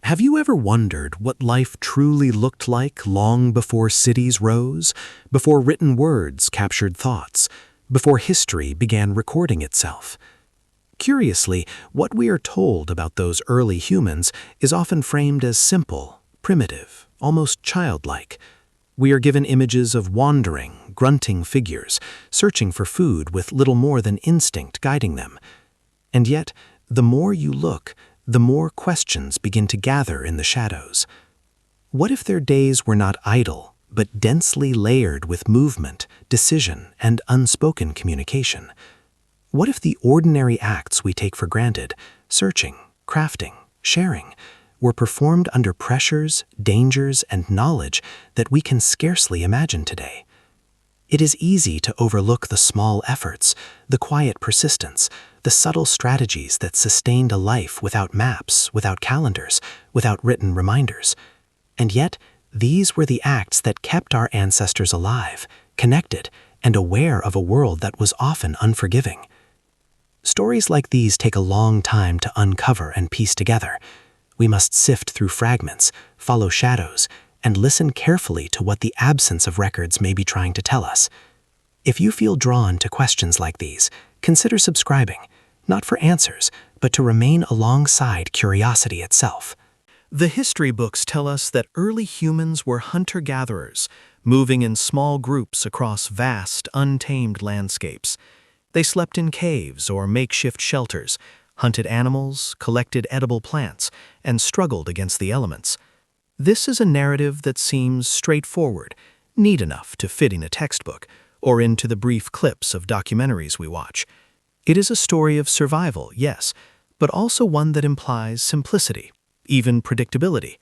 Have you ever wondered what life truly looked like long before cities rose, before written words captured thoughts, before history began recording itself? Curiously, what we are told about those early humans is often framed as simple, primitive, almost childlike. We are given images of wandering, grunting figures, searching for food with little more than instinct guiding them. And yet, the more you look, the more questions begin to gather in the shadows. What if their days were not idle, but densely layered with movement, decision, and unspoken communication? What if the ordinary acts we take for granted, searching, crafting, sharing, were performed under pressures, dangers, and knowledge that we can scarcely imagine today? It is easy to overlook the small efforts, the quiet persistence, the subtle strategies that sustained a life without maps, without calendars, without written reminders. And yet, these were the acts that kept our ancestors alive, connected, and aware of a world that was often unforgiving. Stories like these take a long time to uncover and piece together. We must sift through fragments, follow shadows, and listen carefully to what the absence of records may be trying to tell us. If you feel drawn to questions like these, consider subscribing, not for answers, but to remain alongside curiosity itself. The history books tell us that early humans were hunter-gatherers, moving in small groups across vast, untamed landscapes. They slept in caves or makeshift shelters, hunted animals, collected edible plants, and struggled against the elements. This is a narrative that seems straightforward, neat enough to fit in a textbook, or into the brief clips of documentaries we watch. It is a story of survival, yes, but also one that implies simplicity, even predictability.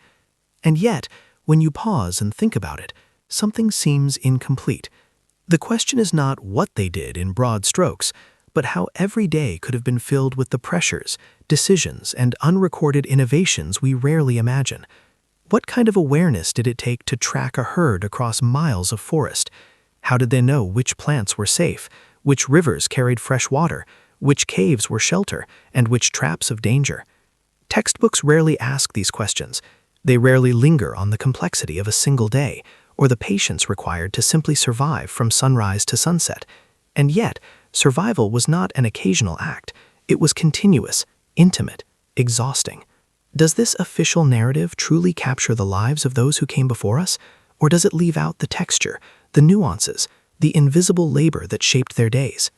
And yet, when you pause and think about it, something seems incomplete. The question is not what they did in broad strokes, but how every day could have been filled with the pressures, decisions, and unrecorded innovations we rarely imagine. What kind of awareness did it take to track a herd across miles of forest? How did they know which plants were safe, which rivers carried fresh water, which caves were shelter, and which traps of danger? Textbooks rarely ask these questions. They rarely linger on the complexity of a single day, or the patience required to simply survive from sunrise to sunset. And yet, survival was not an occasional act. It was continuous, intimate, exhausting. Does this official narrative truly capture the lives of those who came before us? Or does it leave out the texture, the nuances, the invisible labor that shaped their days?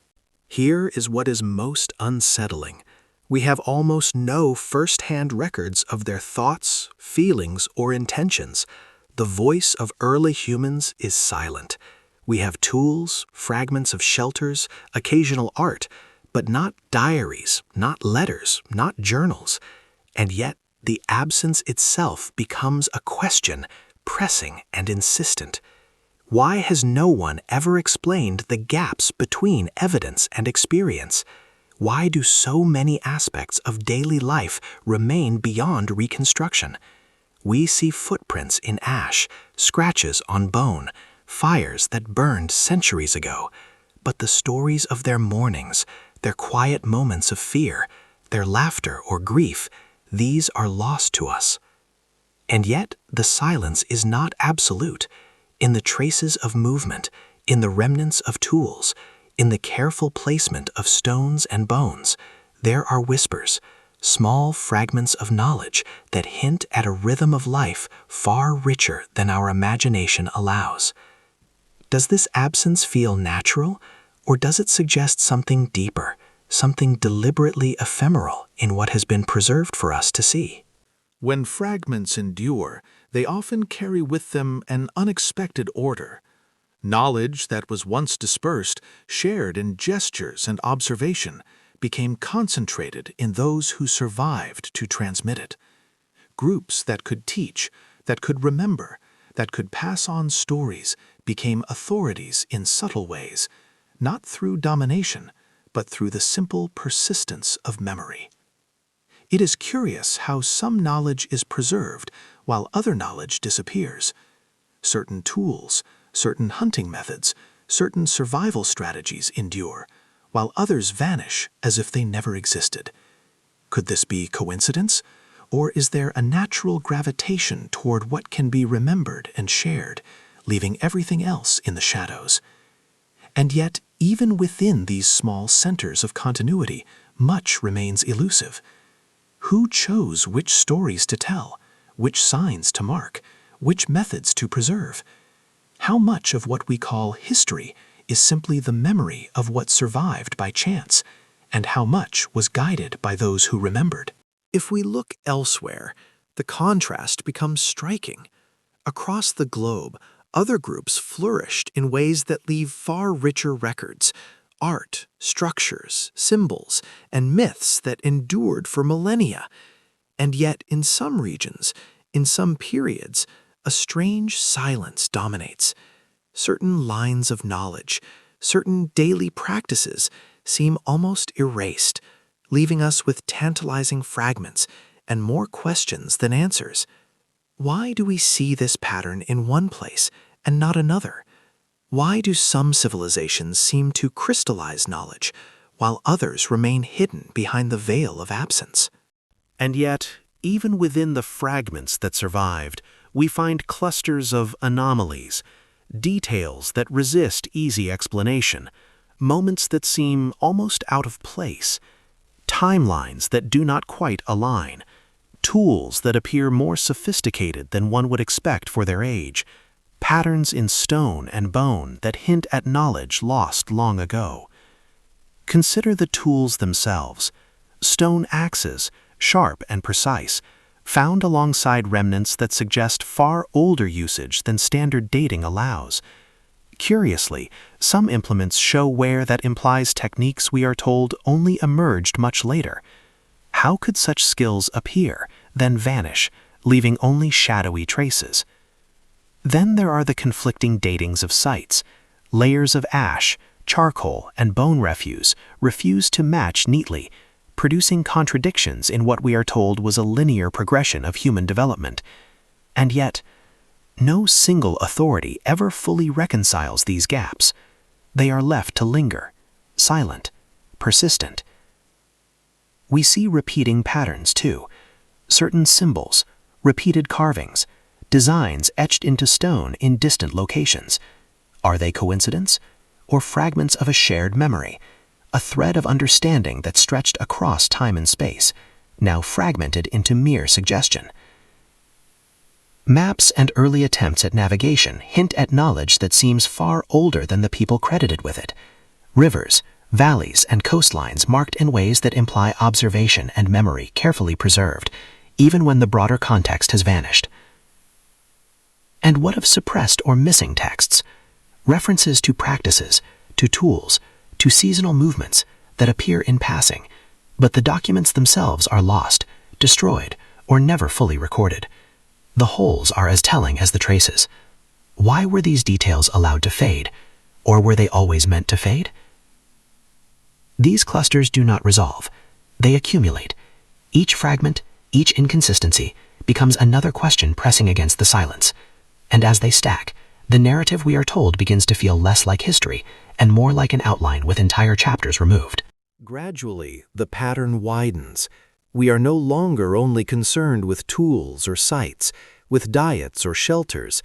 Here is what is most unsettling. We have almost no first-hand records of their thoughts, feelings, or intentions. The voice of early humans is silent. We have tools, fragments of shelters, occasional art, but not diaries, not letters, not journals. And yet, the absence itself becomes a question, pressing and insistent. Why has no one ever explained the gaps between evidence and experience? Why do so many aspects of daily life remain beyond reconstruction? We see footprints in ash, scratches on bone, fires that burned centuries ago. But the stories of their mornings, their quiet moments of fear, their laughter or grief, these are lost to us. And yet, the silence is not absolute. In the traces of movement, in the remnants of tools, in the careful placement of stones and bones, there are whispers, small fragments of knowledge that hint at a rhythm of life far richer than our imagination allows. Does this absence feel natural, or does it suggest something deeper, something deliberately ephemeral in what has been preserved for us to see? When fragments endure, they often carry with them an unexpected order. Knowledge that was once dispersed, shared in gestures and observation, became concentrated in those who survived to transmit it. Groups that could teach, that could remember, that could pass on stories became authorities in subtle ways, not through domination, but through the simple persistence of memory. It is curious how some knowledge is preserved while other knowledge disappears. Certain tools, certain hunting methods, certain survival strategies endure, while others vanish as if they never existed. Could this be coincidence? Or is there a natural gravitation toward what can be remembered and shared, leaving everything else in the shadows? And yet, even within these small centers of continuity, much remains elusive. Who chose which stories to tell, which signs to mark, which methods to preserve? How much of what we call history is simply the memory of what survived by chance, and how much was guided by those who remembered? If we look elsewhere, the contrast becomes striking. Across the globe, other groups flourished in ways that leave far richer records: art, structures, symbols, and myths that endured for millennia. And yet, in some regions, in some periods, a strange silence dominates. Certain lines of knowledge, certain daily practices seem almost erased, leaving us with tantalizing fragments and more questions than answers. Why do we see this pattern in one place and not another? Why do some civilizations seem to crystallize knowledge, while others remain hidden behind the veil of absence? And yet, even within the fragments that survived, we find clusters of anomalies, details that resist easy explanation, moments that seem almost out of place, timelines that do not quite align, tools that appear more sophisticated than one would expect for their age, patterns in stone and bone that hint at knowledge lost long ago. Consider the tools themselves: stone axes, sharp and precise, found alongside remnants that suggest far older usage than standard dating allows. Curiously, some implements show wear that implies techniques we are told only emerged much later. How could such skills appear, then vanish, leaving only shadowy traces? Then there are the conflicting datings of sites. Layers of ash, charcoal, and bone refuse refuse to match neatly, producing contradictions in what we are told was a linear progression of human development. And yet, no single authority ever fully reconciles these gaps. They are left to linger, silent, persistent. We see repeating patterns, too. Certain symbols, repeated carvings, designs etched into stone in distant locations. Are they coincidence, or fragments of a shared memory, a thread of understanding that stretched across time and space, now fragmented into mere suggestion? Maps and early attempts at navigation hint at knowledge that seems far older than the people credited with it. Rivers, valleys, and coastlines marked in ways that imply observation and memory carefully preserved, even when the broader context has vanished. And what of suppressed or missing texts? References to practices, to tools, to seasonal movements that appear in passing, but the documents themselves are lost, destroyed, or never fully recorded. The holes are as telling as the traces. Why were these details allowed to fade? Or were they always meant to fade? These clusters do not resolve. They accumulate. Each fragment, each inconsistency, becomes another question pressing against the silence. And as they stack, the narrative we are told begins to feel less like history and more like an outline with entire chapters removed. Gradually, the pattern widens. We are no longer only concerned with tools or sites, with diets or shelters.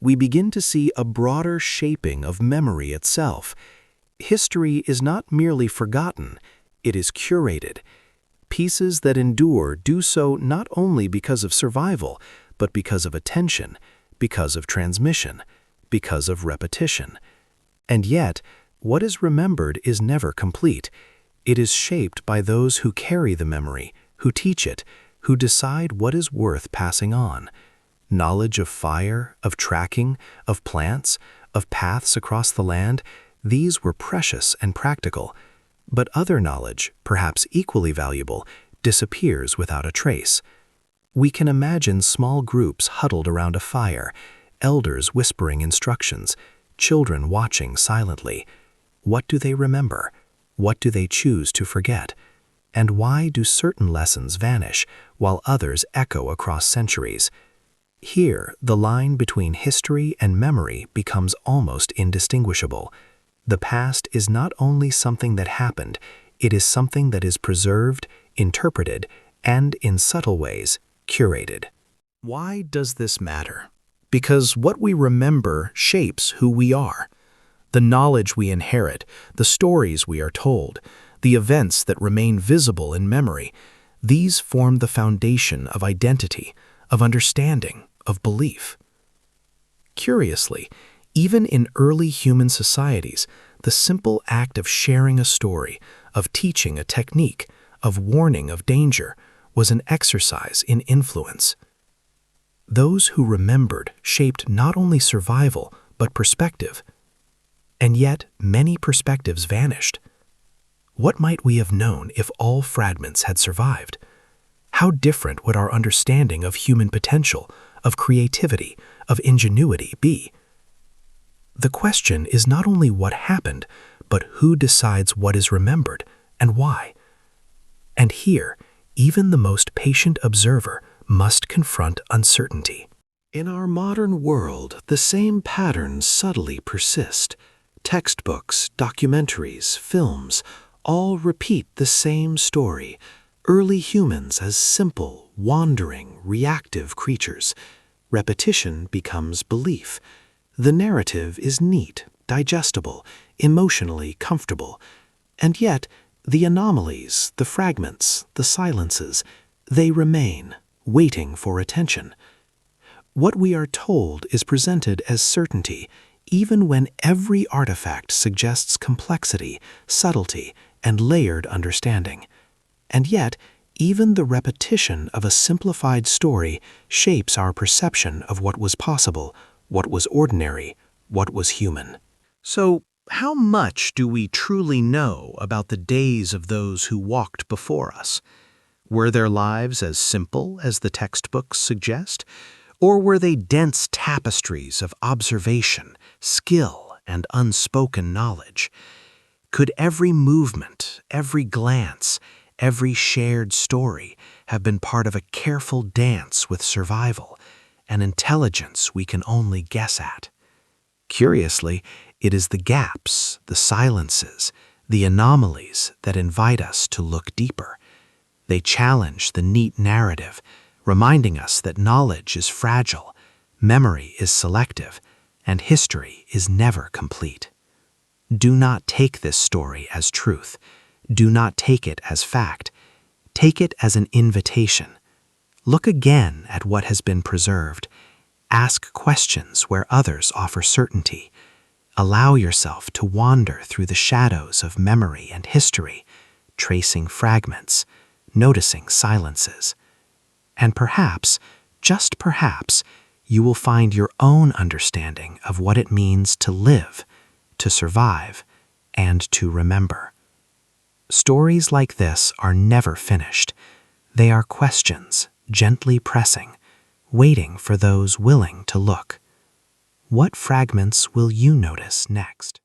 We begin to see a broader shaping of memory itself. History is not merely forgotten, it is curated. Pieces that endure do so not only because of survival, but because of attention, because of transmission, because of repetition. And yet, what is remembered is never complete. It is shaped by those who carry the memory, who teach it, who decide what is worth passing on. Knowledge of fire, of tracking, of plants, of paths across the land, these were precious and practical. But other knowledge, perhaps equally valuable, disappears without a trace. We can imagine small groups huddled around a fire, elders whispering instructions, children watching silently. What do they remember? What do they choose to forget? And why do certain lessons vanish while others echo across centuries? Here, the line between history and memory becomes almost indistinguishable. The past is not only something that happened, it is something that is preserved, interpreted, and in subtle ways, curated. Why does this matter? Because what we remember shapes who we are. The knowledge we inherit, the stories we are told, the events that remain visible in memory, these form the foundation of identity, of understanding, of belief. Curiously, even in early human societies, the simple act of sharing a story, of teaching a technique, of warning of danger, was an exercise in influence. Those who remembered shaped not only survival, but perspective. And yet, many perspectives vanished. What might we have known if all fragments had survived? How different would our understanding of human potential, of creativity, of ingenuity be? The question is not only what happened, but who decides what is remembered and why. And here, even the most patient observer must confront uncertainty. In our modern world, the same patterns subtly persist. Textbooks, documentaries, films, all repeat the same story. Early humans as simple, wandering, reactive creatures. Repetition becomes belief. The narrative is neat, digestible, emotionally comfortable. And yet, the anomalies, the fragments, the silences, they remain, waiting for attention. What we are told is presented as certainty, even when every artifact suggests complexity, subtlety, and layered understanding. And yet, even the repetition of a simplified story shapes our perception of what was possible, what was ordinary, what was human. So, how much do we truly know about the days of those who walked before us? Were their lives as simple as the textbooks suggest? Or were they dense tapestries of observation, skill, and unspoken knowledge? Could every movement, every glance, every shared story have been part of a careful dance with survival, an intelligence we can only guess at? Curiously, it is the gaps, the silences, the anomalies that invite us to look deeper. They challenge the neat narrative, reminding us that knowledge is fragile, memory is selective, and history is never complete. Do not take this story as truth. Do not take it as fact. Take it as an invitation. Look again at what has been preserved. Ask questions where others offer certainty. Allow yourself to wander through the shadows of memory and history, tracing fragments, noticing silences. And perhaps, just perhaps, you will find your own understanding of what it means to live, to survive, and to remember. Stories like this are never finished. They are questions, gently pressing, waiting for those willing to look. What fragments will you notice next?